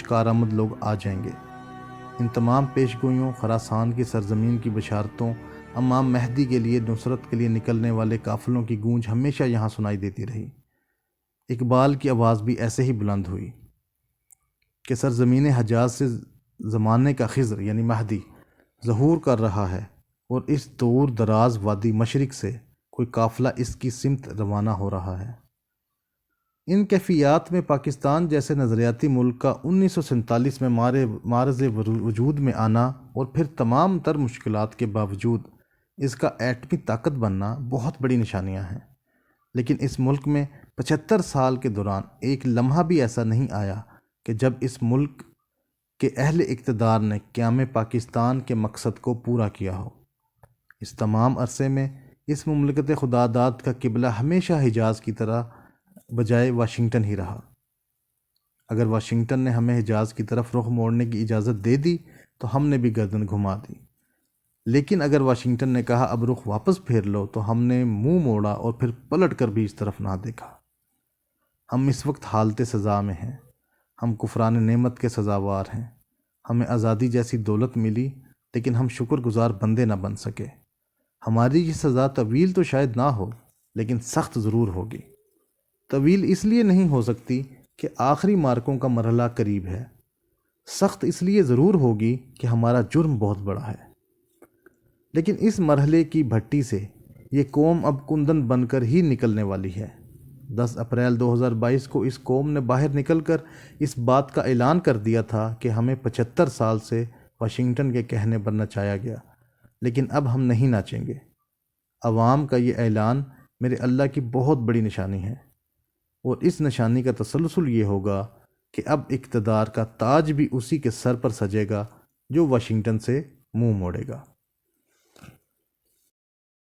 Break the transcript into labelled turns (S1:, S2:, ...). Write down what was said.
S1: کارآمد لوگ آ جائیں گے۔ ان تمام پیش گوئیوں، خراسان کی سرزمین کی بشارتوں، امام مہدی کے لیے نصرت کے لیے نکلنے والے قافلوں کی گونج ہمیشہ یہاں سنائی دیتی رہی۔ اقبال کی آواز بھی ایسے ہی بلند ہوئی کہ سرزمین حجاز سے زمانے کا خضر یعنی مہدی ظہور کر رہا ہے، اور اس دور دراز وادی مشرق سے کوئی قافلہ اس کی سمت روانہ ہو رہا ہے۔ ان کیفیات میں پاکستان جیسے نظریاتی ملک کا 1947 میں معرض وجود میں آنا اور پھر تمام تر مشکلات کے باوجود اس کا ایٹمی طاقت بننا بہت بڑی نشانیاں ہیں۔ لیکن اس ملک میں 75 سال کے دوران ایک لمحہ بھی ایسا نہیں آیا کہ جب اس ملک کے اہل اقتدار نے قیام پاکستان کے مقصد کو پورا کیا ہو۔ اس تمام عرصے میں اس مملکت خداداد کا قبلہ ہمیشہ حجاز کی طرح بجائے واشنگٹن ہی رہا۔ اگر واشنگٹن نے ہمیں حجاز کی طرف رخ موڑنے کی اجازت دے دی تو ہم نے بھی گردن گھما دی، لیکن اگر واشنگٹن نے کہا اب رخ واپس پھیر لو تو ہم نے منہ موڑا اور پھر پلٹ کر بھی اس طرف نہ دیکھا۔ ہم اس وقت حالت سزا میں ہیں، ہم کفران نعمت کے سزاوار ہیں۔ ہمیں آزادی جیسی دولت ملی لیکن ہم شکر گزار بندے نہ بن سکے۔ ہماری یہ سزا طویل تو شاید نہ ہو لیکن سخت ضرور ہوگی۔ طویل اس لیے نہیں ہو سکتی کہ آخری مارکوں کا مرحلہ قریب ہے، سخت اس لیے ضرور ہوگی کہ ہمارا جرم بہت بڑا ہے۔ لیکن اس مرحلے کی بھٹی سے یہ قوم اب کندن بن کر ہی نکلنے والی ہے۔ 10 اپریل 2022 کو اس قوم نے باہر نکل کر اس بات کا اعلان کر دیا تھا کہ ہمیں 75 سال سے واشنگٹن کے کہنے پر نچایا گیا، لیکن اب ہم نہیں ناچیں گے۔ عوام کا یہ اعلان میرے اللہ کی بہت بڑی نشانی ہے، اور اس نشانی کا تسلسل یہ ہوگا کہ اب اقتدار کا تاج بھی اسی کے سر پر سجے گا جو واشنگٹن سے منہ موڑے گا۔